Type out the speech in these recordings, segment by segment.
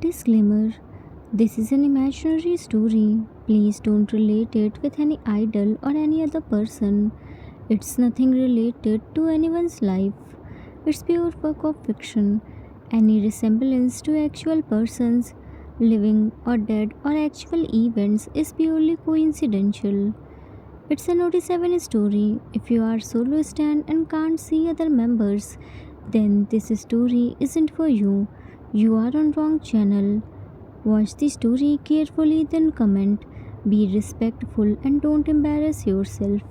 Disclaimer: this is an imaginary story. Please don't relate it with any idol or any other person. It's nothing related to anyone's life. It's pure work of fiction. Any resemblance to actual persons, living or dead, or actual events is purely coincidental. It's a Notice 7 story. If you are solo stand and can't see other members, then this story isn't for you. You are on wrong channel. Watch the story carefully, then comment. Be respectful and don't embarrass yourself.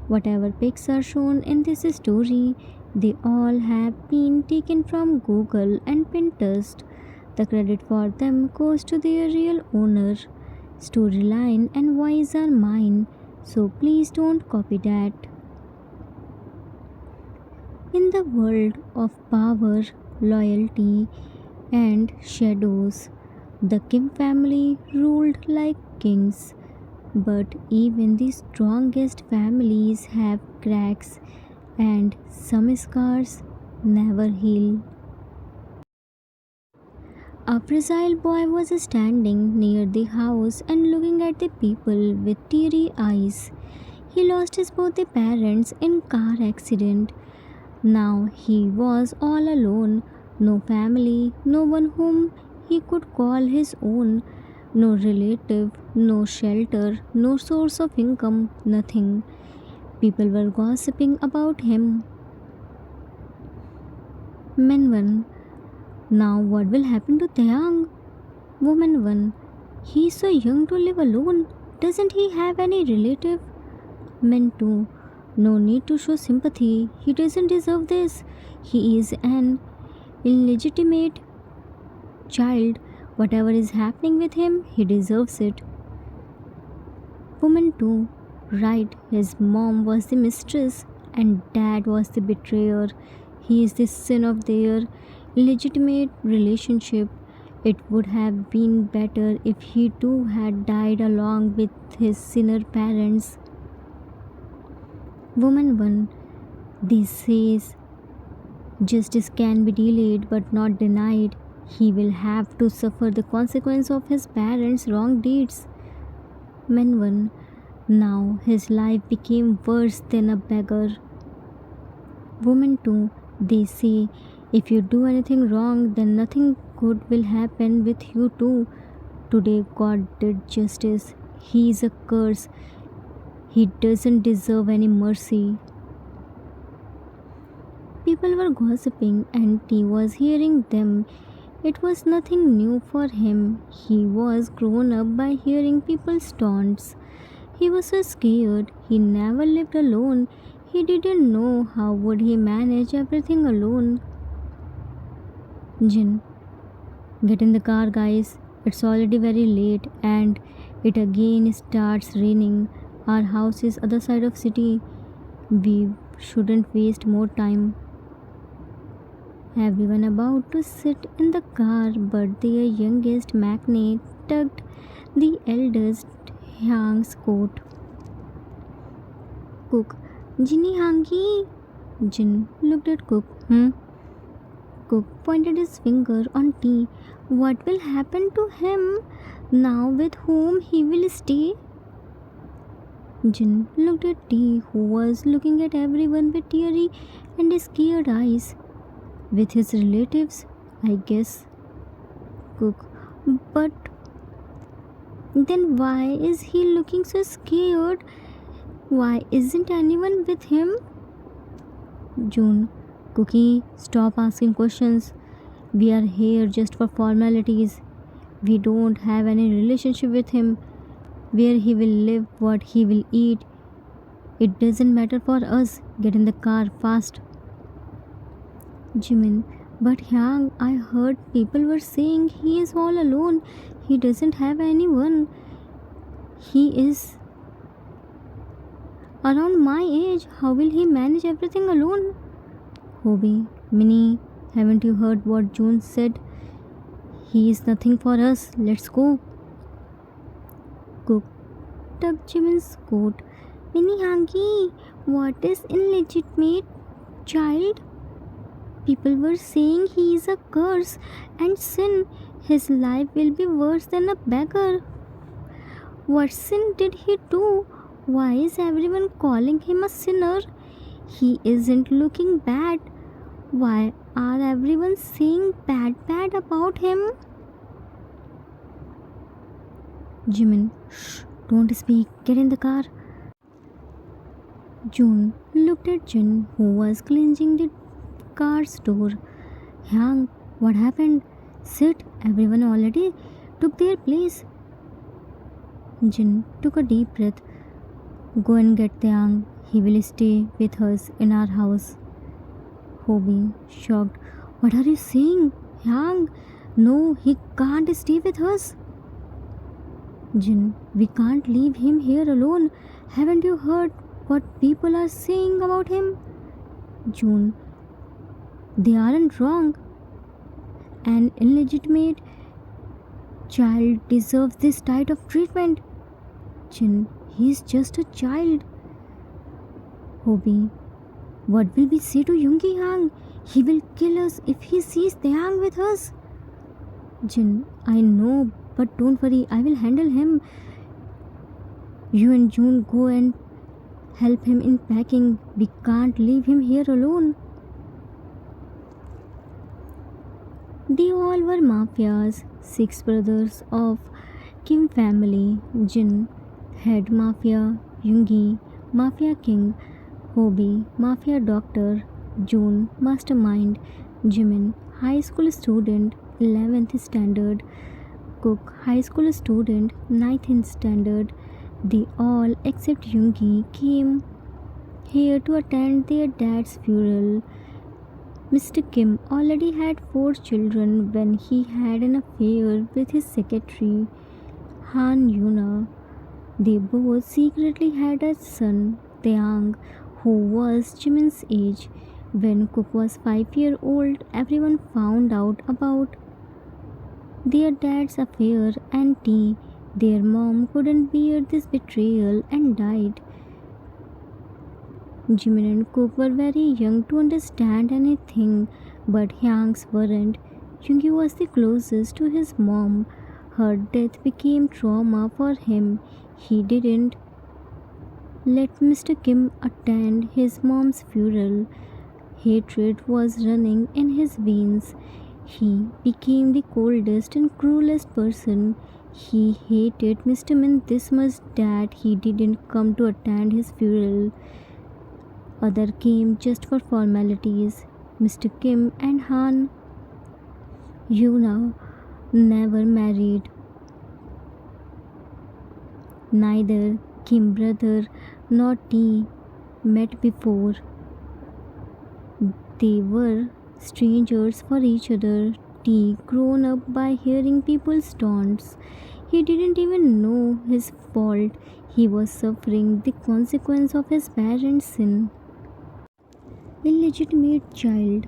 Whatever pics are shown in this story, they all have been taken from Google and Pinterest. The credit for them goes to their real owner. Storyline and voice are mine, so please don't copy that. In the world of power, loyalty, and shadows, the Kim family ruled like kings. But even the strongest families have cracks, and some scars never heal. A fragile boy was standing near the house and looking at the people with teary eyes. He lost his both the parents in car accident. Now he was all alone, no family, no one whom he could call his own, no relative, no shelter, no source of income, nothing. People were gossiping about him. Men 1. Now what will happen to Taeyang? Woman 1. He is so young to live alone. Doesn't he have any relative? Men 2. No need to show sympathy. He doesn't deserve this. He is an illegitimate child. Whatever is happening with him, he deserves it. Woman 2. Right, his mom was the mistress and dad was the betrayer. He is the sin of their illegitimate relationship. It would have been better if he too had died along with his sinner parents. Woman 1. This says justice can be delayed but not denied. He will have to suffer the consequence of his parents' wrong deeds. Men 1. Now his life became worse than a beggar. Woman 2. They say if you do anything wrong, then nothing good will happen with you too. Today God did justice. He is a curse. He doesn't deserve any mercy. People were gossiping and he was hearing them. It was nothing new for him. He was grown up by hearing people's taunts. He was so scared. He never lived alone. He didn't know how would he manage everything alone. Jin, get in the car guys. It's already very late and it again starts raining. Our house is other side of city. We shouldn't waste more time. Everyone about to sit in the car, but their youngest magnate tugged the eldest Hyang's coat. Cook, Jinny Hangi. Jin looked at Cook. Cook pointed his finger on T. What will happen to him now with whom he will stay? Jin looked at T, who was looking at everyone with teary and scared eyes. With his relatives, I guess. Cook, but then why is he looking so scared? Why isn't anyone with him? June, Cookie, stop asking questions. We are here just for formalities. We don't have any relationship with him. Where he will live, what he will eat. It doesn't matter for us. Get in the car fast. Jimin, but Hyang, I heard people were saying he is all alone. He doesn't have anyone. He is around my age. How will he manage everything alone? Hobie, Minnie, haven't you heard what June said? He is nothing for us. Let's go. Cook tugged Jimin's coat. Minnie Hangi, what is illegitimate child? People were saying he is a curse and sin. His life will be worse than a beggar. What sin did he do? Why is everyone calling him a sinner? He isn't looking bad. Why are everyone saying bad about him? Jimin, shh, don't speak. Get in the car. June looked at Jin, who was clenching the car's door. Hyang, what happened? Sit, everyone already took their place. Jin took a deep breath. Go and get Taeyang. He will stay with us in our house. Hobie, shocked. What are you saying? Hyang, no, he can't stay with us. Jin, we can't leave him here alone. Haven't you heard what people are saying about him? June, they aren't wrong. An illegitimate child deserves this type of treatment. Jin, he's just a child. Hobie, what will we say to Yoongi Hang? He will kill us if he sees Taeyang with us. Jin, I know, but don't worry, I will handle him. You and June go and help him in packing. We can't leave him here alone. They all were mafias, 6 brothers of Kim family. Jin, head mafia, Yoongi, mafia king, Hobie, mafia doctor, June, mastermind, Jimin, high school student, 11th standard, Cook, high school student, 9th standard. They all, except Yoongi, came here to attend their dad's funeral. Mr. Kim already had 4 children when he had an affair with his secretary, Han Yuna. They both secretly had a son, Taeyang, who was Jimin's age. When Cook was 5 years old, everyone found out about their dad's affair and their mom couldn't bear this betrayal and died. Jimin and Cook were very young to understand anything, but Hyang's weren't. Yoongi was the closest to his mom. Her death became trauma for him. He didn't let Mr. Kim attend his mom's funeral. Hatred was running in his veins. He became the coldest and cruelest person. He hated Mr. Min this much that he didn't come to attend his funeral. Other came just for formalities. Mr. Kim and Han Yuna never married. Neither Kim brother nor T met before. They were strangers for each other. T grown up by hearing people's taunts. He didn't even know his fault. He was suffering the consequence of his parents' sin. Illegitimate child.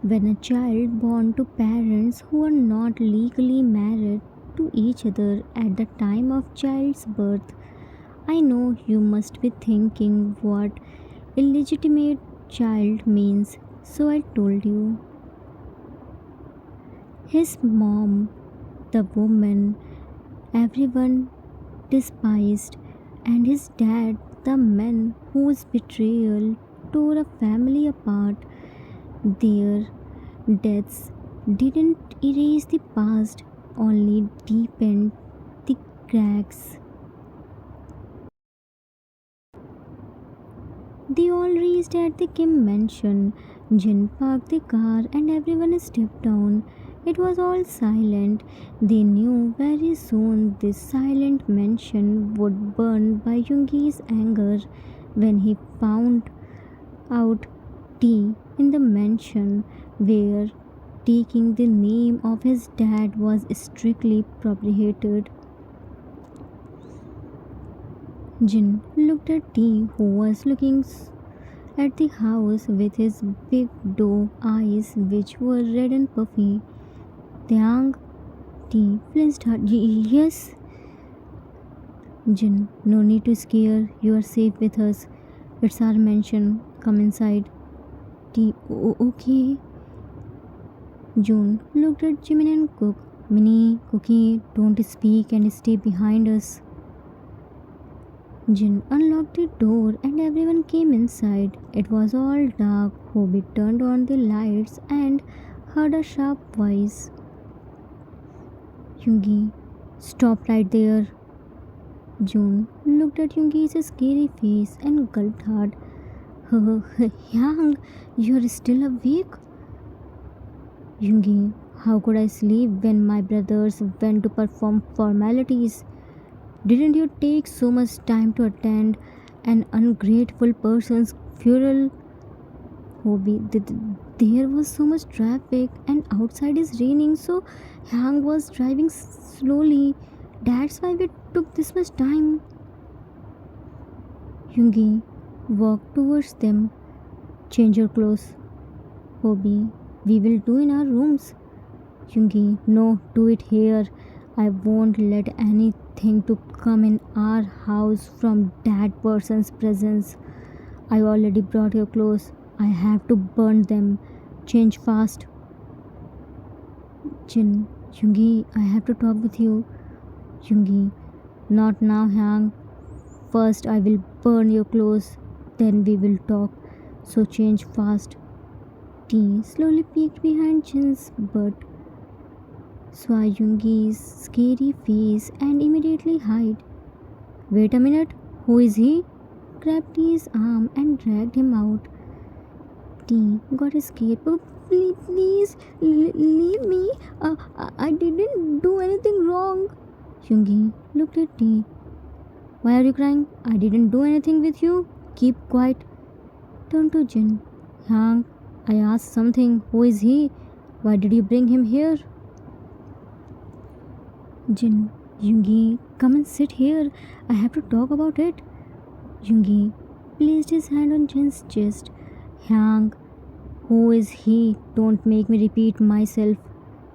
When a child born to parents who are not legally married to each other at the time of child's birth, I know you must be thinking what illegitimate child means, so I told you. His mom, the woman everyone despised, and his dad, the man whose betrayal tore a family apart. Their deaths didn't erase the past, only deepened the cracks. They all reached at the Kim mansion. Jin parked the car and everyone stepped down. It was all silent. They knew very soon this silent mansion would burn by Yoongi's anger when he found out T in the mansion where taking the name of his dad was strictly prohibited. Jin looked at T, who was looking at the house with his big doe eyes, which were red and puffy. Taeyang, T flinched hard. Yes. Jin, no need to scare. You are safe with us. It's our mansion. Come inside. T, okay. June looked at Jimin and Cook. Minnie, Cookie, don't speak and stay behind us. Jin unlocked the door and everyone came inside. It was all dark. Hobie turned on the lights and heard a sharp voice. Yoongi, stop right there. June looked at Yoongi's scary face and gulped hard. Yang, you're still awake? Yoongi, how could I sleep when my brothers went to perform formalities? Didn't you take so much time to attend an ungrateful person's funeral? Hobie, there was so much traffic and outside is raining, so Yang was driving slowly. That's why we took this much time. Yoongi walked towards them. Change your clothes. Hobie, we will do in our rooms. Yoongi, no, do it here. I won't let anything to come in our house from that person's presence. I already brought your clothes. I have to burn them. Change fast. Jin, Yoongi, I have to talk with you. Yoongi, not now, Hang. First, I will burn your clothes. Then we will talk. So change fast. T slowly peeked behind Jin's butt, saw Yoongi's scary face and immediately hid. Wait a minute, who is he? Grabbed T's arm and dragged him out. T got scared. Oh, please, leave me. I didn't do anything wrong. Yoongi looked at T. Why are you crying? I didn't do anything with you. Keep quiet. Turned to Jin. Yang, I asked something. Who is he? Why did you bring him here? Jin, Yoongi, come and sit here. I have to talk about it. Yoongi placed his hand on Jin's chest. Yang, who is he? Don't make me repeat myself,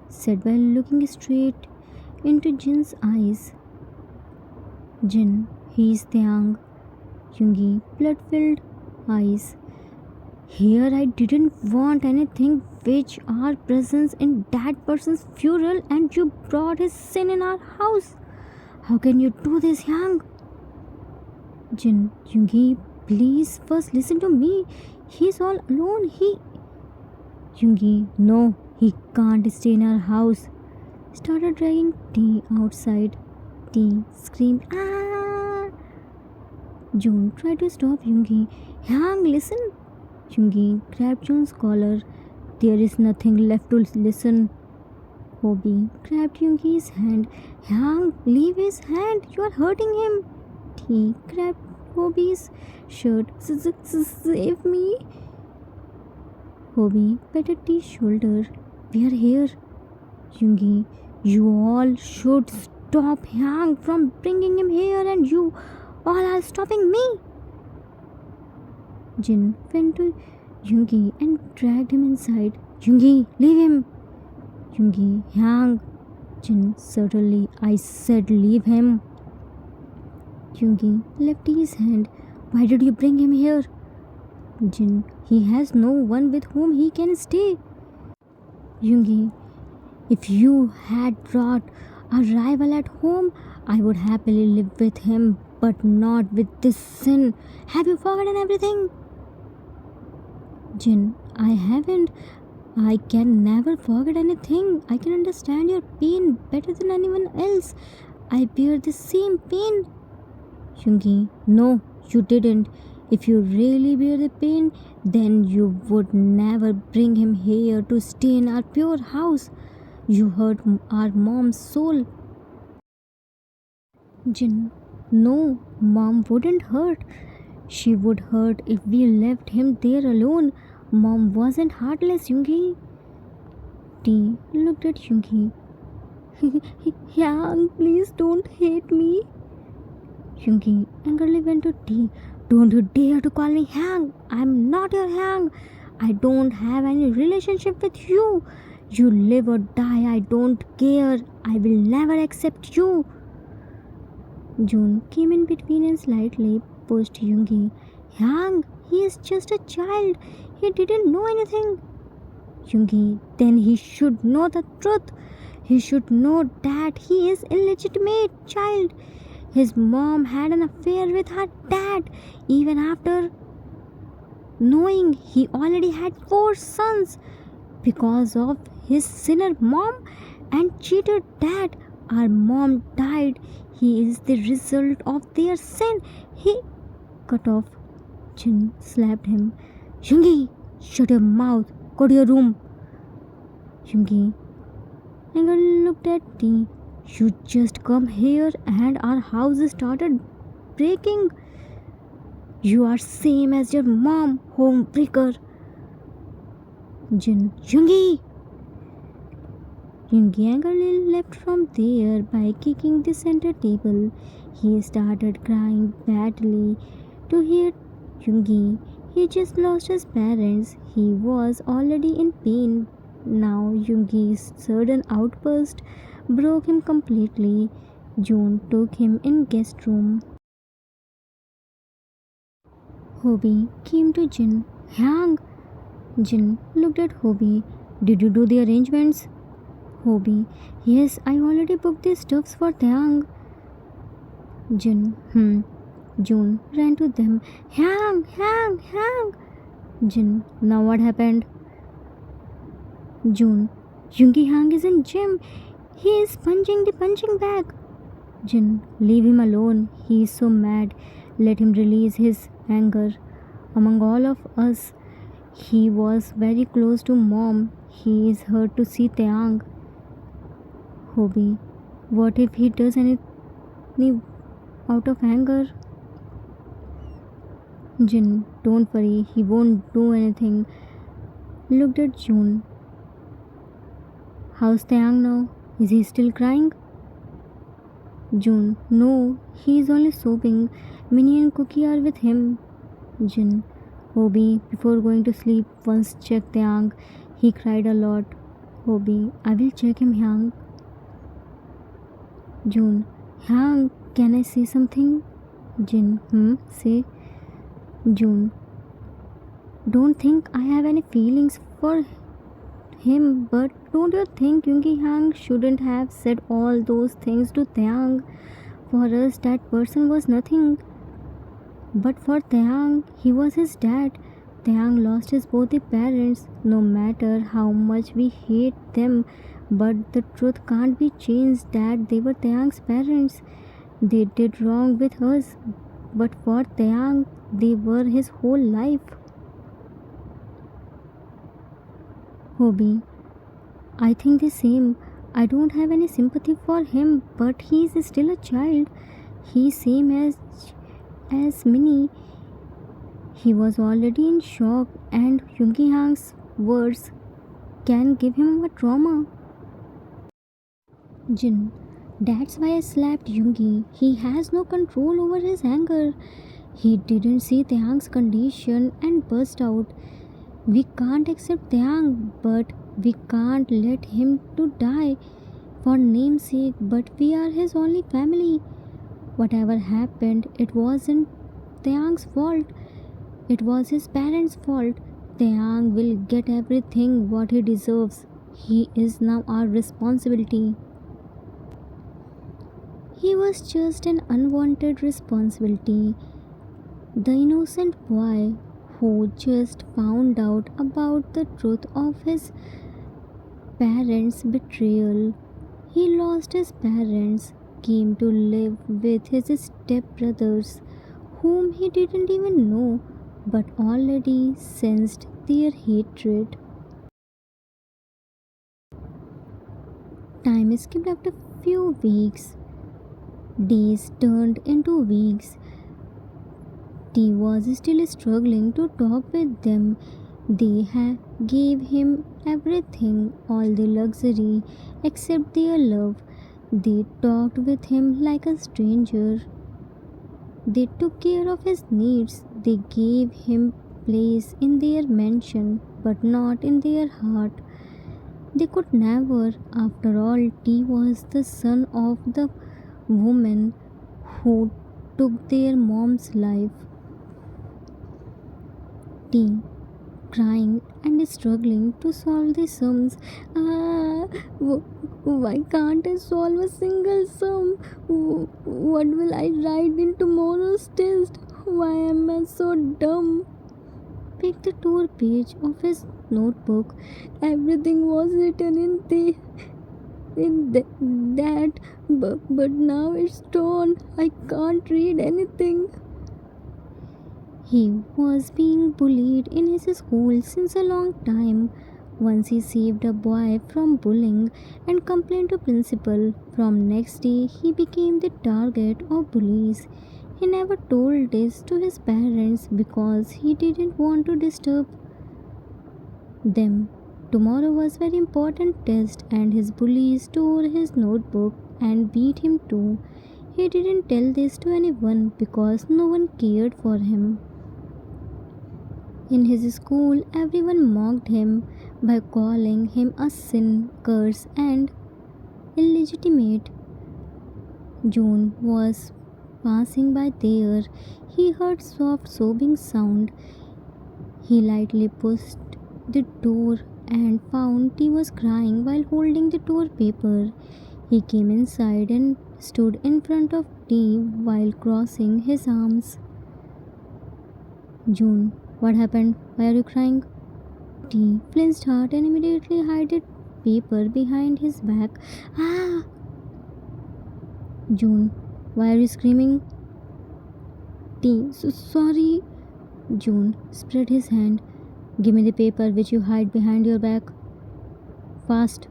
said while looking straight into Jin's eyes. Jin, he's Taeyang. Yoongi, blood-filled eyes. Here I didn't want anything which our presence in that person's funeral and you brought his sin in our house. How can you do this, Yang? Jin, Yoongi, please first listen to me. He's all alone. Yoongi, no, he can't stay in our house. Started dragging T outside. T screamed, ah! June tried to stop Yoongi. Yang, listen. Yoongi grabbed June's collar. There is nothing left to listen. Hobie grabbed Yoongi's hand. Yang, leave his hand. You are hurting him. He grabbed Hobie's shirt. Save me. Hobie patted T's shoulder. We are here. Yoongi, you all should stop Yang from bringing him here and you all are stopping me. Jin went to Yoongi and dragged him inside. Yoongi, leave him. Yoongi, Yang. Jin, certainly, I said leave him. Yoongi left his hand. Why did you bring him here? Jin, he has no one with whom he can stay. Yoongi, if you had brought a rival at home, I would happily live with him, but not with this sin. Have you forgotten everything? Jin, I haven't. I can never forget anything. I can understand your pain better than anyone else. I bear the same pain. Yoongi, no, you didn't. If you really bear the pain, then you would never bring him here to stay in our pure house. You hurt our mom's soul. Jin, no, mom wouldn't hurt. She would hurt if we left him there alone. Mom wasn't heartless, Yoongi. T looked at Yoongi. Yang, please don't hate me. Yoongi angrily went to T. Don't you dare to call me Yang. I'm not your Yang. I don't have any relationship with you. You live or die, I don't care. I will never accept you. June came in between and slightly pushed Yoongi. Yang, he is just a child. He didn't know anything. Yoongi, then he should know the truth. He should know that he is illegitimate child. His mom had an affair with her dad even after knowing he already had 4 sons. Because of his sinner mom and cheater dad, our mom died. He is the result of their sin. He cut off. Jin slapped him. Yungi, shut your mouth. Go to your room. Yungi Anger looked at me. You just come here and our house started breaking. You are same as your mom, homebreaker. Jungi! Jungi angrily left from there by kicking the center table. He started crying badly to hear Jungi. He just lost his parents. He was already in pain. Now Jungi's sudden outburst broke him completely. June took him in guest room. Hobie came to Jin. Hyang! Jin looked at Hobie. Did you do the arrangements? Hobie. Yes, I already booked the stuffs for Hyang. Jin. June ran to them. Hyang! Hyang! Hyang! Jin. Now what happened? June. Jungi Hyang is in gym. He is punching the punching bag. Jin. Leave him alone. He is so mad. Let him release his anger. Among all of us, he was very close to mom. He is hurt to see Taeyang. Hobie. What if he does anything out of anger? Jin. Don't worry. He won't do anything. Looked at June. How's Taeyang now? Is he still crying? June. No, he is only sobbing. Minnie and Cookie are with him. Jin. Hobie, before going to sleep, once check Taeyang. He cried a lot. Hobie. I will check him, Hyang. June. Hyang, can I say something? Jin. Say. June. Don't think I have any feelings for him, but don't you think Jungi Hyang shouldn't have said all those things to Taeyang? For us, that person was nothing. But for Taeyang, he was his dad. Taeyang lost his both the parents, no matter how much we hate them. But the truth can't be changed that they were Taeyang's parents. They did wrong with us, but for Taeyang, they were his whole life. Hobie. I think the same. I don't have any sympathy for him, but he is still a child. He's same as Minnie. He was already in shock, and Jungi Hang's words can give him a trauma. Jin. That's why I slapped Jungi. He has no control over his anger. He didn't see Taeyang's condition and burst out. We can't accept Taeyang, but we can't let him to die for namesake, but we are his only family. Whatever happened, it wasn't Taeyang's fault. It was his parents' fault. Taeyang will get everything what he deserves. He is now our responsibility. He was just an unwanted responsibility. The innocent boy who just found out about the truth of his parents' betrayal. He lost his parents, came to live with his stepbrothers, whom he didn't even know, but already sensed their hatred. Time skipped after few weeks. Days turned into weeks. T was still struggling to talk with them. They gave him everything, all the luxury, except their love. They talked with him like a stranger. They took care of his needs. They gave him place in their mansion, but not in their heart. They could never. After all, T was the son of the woman who took their mom's life. T crying and struggling to solve the sums. Ah, why can't I solve a single sum? What will I write in tomorrow's test? Why am I so dumb? Picked the tour page of his notebook. Everything was written in that, but now it's torn. I can't read anything. He was being bullied in his school since a long time. Once he saved a boy from bullying and complained to principal. From next day he became the target of bullies. He never told this to his parents because he didn't want to disturb them. Tomorrow was very important test and his bullies tore his notebook and beat him too. He didn't tell this to anyone because no one cared for him. In his school, everyone mocked him by calling him a sin, curse, and illegitimate. June was passing by there. He heard soft sobbing sound. He lightly pushed the door and found T was crying while holding the door paper. He came inside and stood in front of T while crossing his arms. June, what happened? Why are you crying? T flinched hard and immediately hid the paper behind his back. Ah! June, why are you screaming? T, sorry. June spread his hand. Give me the paper which you hide behind your back. Fast.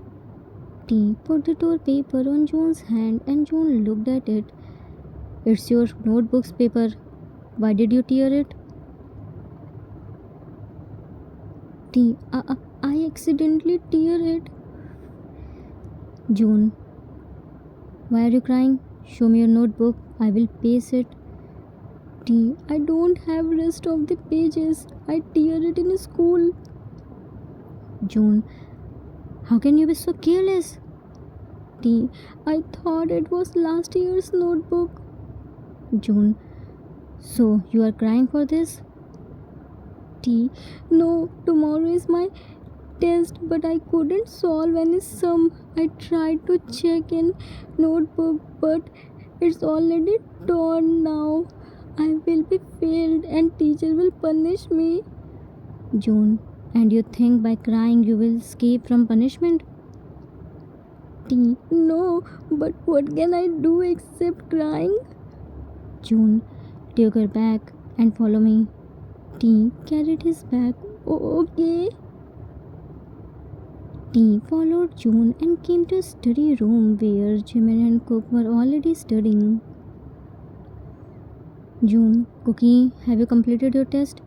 T put the door paper on June's hand and June looked at it. It's your notebook's paper. Why did you tear it? T, I accidentally tear it. June, why are you crying? Show me your notebook. I will paste it. T, I don't have rest of the pages. I tear it in school. June, how can you be so careless? T, I thought it was last year's notebook. June, so you are crying for this? T, no, tomorrow is my test, but I couldn't solve any sum. I tried to check in notebook, but it's already torn now. I will be failed and teacher will punish me. June, and you think by crying you will escape from punishment? T, no, but what can I do except crying? June, take your bag and follow me. T carried his bag. Okay. T followed June and came to a study room where Jimin and Cook were already studying. June, Cookie, have you completed your test?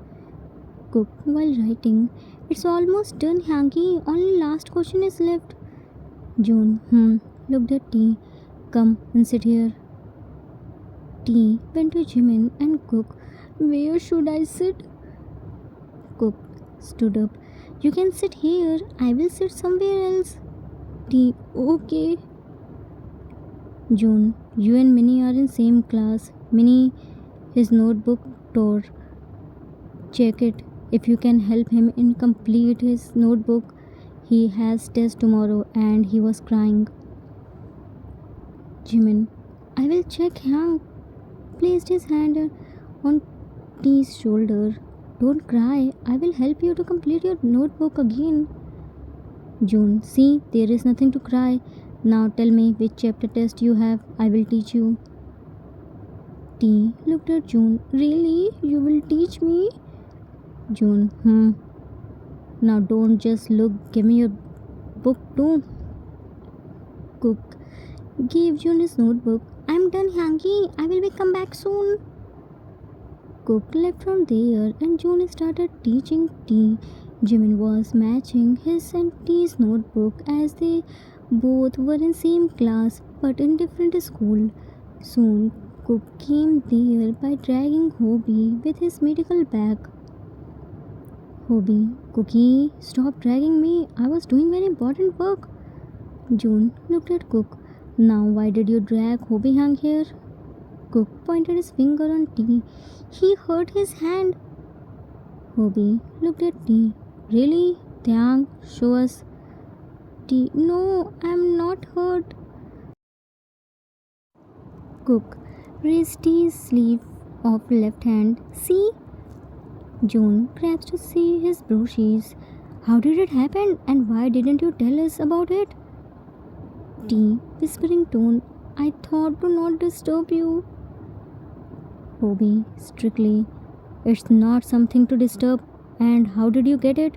Cook, while writing, it's almost done, Hanky. Only last question is left. June, looked at T. Come and sit here. T went to Jimin and Cook. Where should I sit? Cook stood up. You can sit here. I will sit somewhere else. T. Okay. June, you and Minnie are in same class. Minnie, his notebook tore. Check it. If you can help him in complete his notebook. He has test tomorrow and he was crying. Jimin, I will check. Hank placed his hand on T's shoulder. Don't cry. I will help you to complete your notebook again. June, see, there is nothing to cry. Now tell me which chapter test you have. I will teach you. T looked at June. Really? You will teach me? June, Now don't just look. Give me your book too. Cook gave June his notebook. I'm done, Hanky. I will be come back soon. Cook left from there and June started teaching T. Jimin was matching his and T's notebook as they both were in same class but in different school. Soon Cook came there by dragging Hobie with his medical bag. Hobie, Cookie, stop dragging me. I was doing very important work. June looked at Cook. Now why did you drag Hobie hang here? Cook pointed his finger on T. He hurt his hand. Hobie looked at T. Really? Tyang, show us. T. No, I'm not hurt. Cook. Raise T's sleeve of left hand. See? June grabs to see his bruises. How did it happen and why didn't you tell us about it? T. Whispering tone. I thought to not disturb you. Bobby. Strictly. It's not something to disturb. And how did you get it?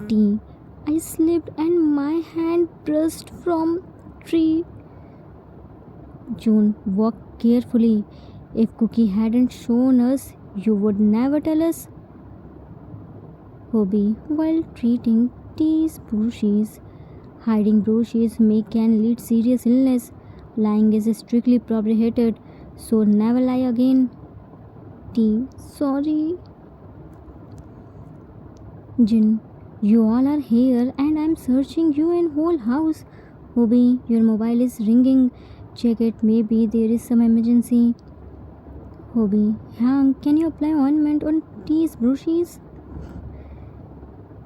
T. I slipped and my hand burst from tree. June, walk carefully. If Cookie hadn't shown us, you would never tell us. Hobby, while treating T's bruises, hiding bruises can lead serious illness. Lying is strictly prohibited, so never lie again. T, sorry. Jin, you all are here and I'm searching you in whole house. Hobby, your mobile is ringing. Check it, maybe there is some emergency. Hobby, Hang, can you apply ointment on T's bruises?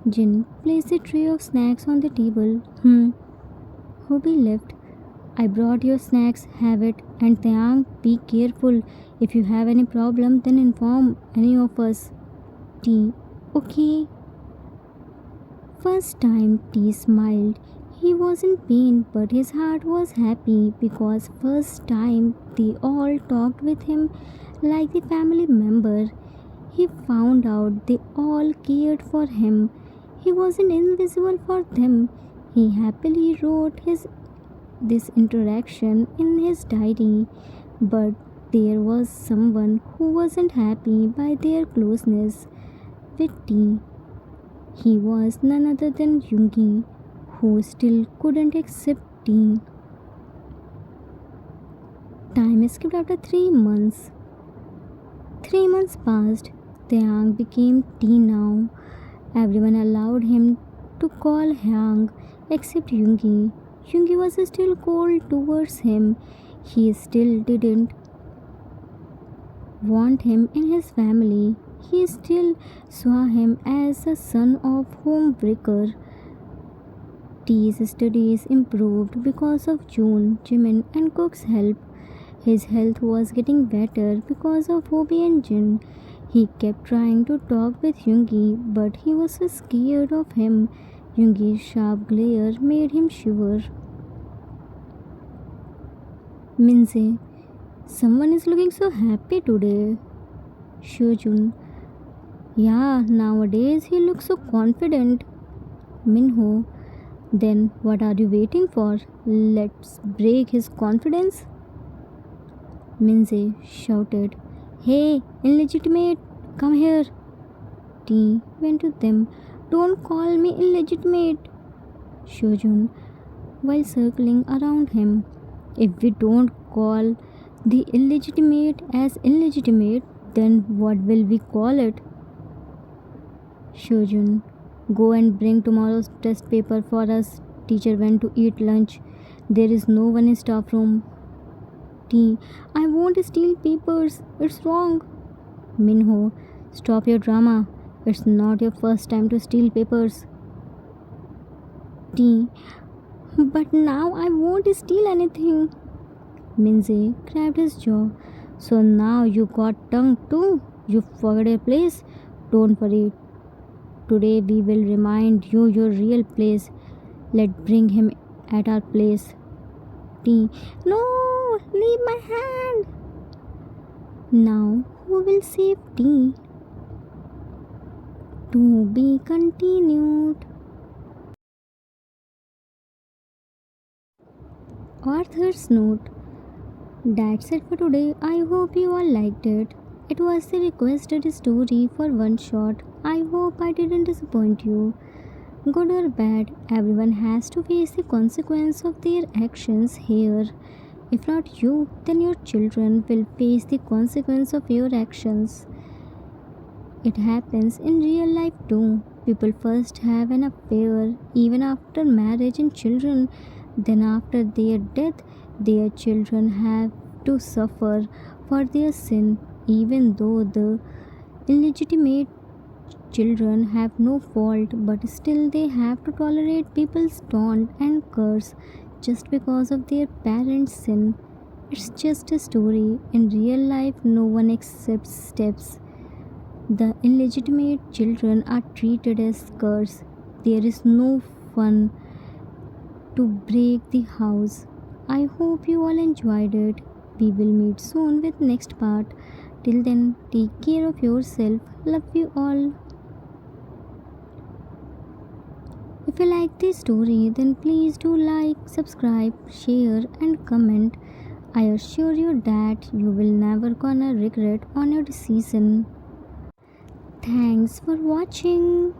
Jin, place the tray of snacks on the table. Hobby left. I brought your snacks, have it. And Tyang, be careful. If you have any problem, then inform any of us. T, okay. First time T smiled. He was in pain, but his heart was happy because first time they all talked with him like the family member. He found out they all cared for him. He wasn't invisible for them. He happily wrote his this interaction in his diary, but there was someone who wasn't happy by their closeness with T. He was none other than Yungi, who still couldn't accept T. Time skipped after 3 months. 3 months passed. Tyang became T now. Everyone allowed him to call Hyang except Yungi. Yungi was still cold towards him. He still didn't want him in his family. He still saw him as a son of homebreaker. T's studies improved because of June, Jimin, and Cook's help. His health was getting better because of Hobie and Jin. He kept trying to talk with Yungi, but he was so scared of him. Yungi's sharp glare made him shiver. Minze, someone is looking so happy today. Shojun, yeah, nowadays he looks so confident. Minho, then what are you waiting for? Let's break his confidence. Minze shouted, Hey, illegitimate, come here. T went to them. Don't call me illegitimate. Shojun, while circling around him. If we don't call the illegitimate as illegitimate, then what will we call it? Shojun, go and bring tomorrow's test paper for us. Teacher went to eat lunch. There is no one in staff room. T, I won't steal papers. It's wrong. Minho, stop your drama. It's not your first time to steal papers. T, but now I won't steal anything. Minze grabbed his jaw. So now you got tongue too? You forgot your place? Don't worry. Today we will remind you your real place. Let's bring him at our place. T. No! Leave my hand! Now who will save T? To be continued. Author's note. That's it for today. I hope you all liked it. It was the requested story for one shot. I hope I didn't disappoint you. Good or bad, everyone has to face the consequence of their actions here. If not you, then your children will face the consequence of your actions. It happens in real life too. People first have an affair, even after marriage and children. Then, after their death, their children have to suffer for their sin, even though the illegitimate children have no fault, but still they have to tolerate people's taunt and curse just because of their parents' sin. It's just a story. In real life, no one accepts steps. The illegitimate children are treated as curse. There is no fun to break the house. I hope you all enjoyed it. We will meet soon with next part. Till then, take care of yourself. Love you all. If you like this story, then please do like, subscribe, share, and comment. I assure you that you will never gonna regret on your decision. Thanks for watching.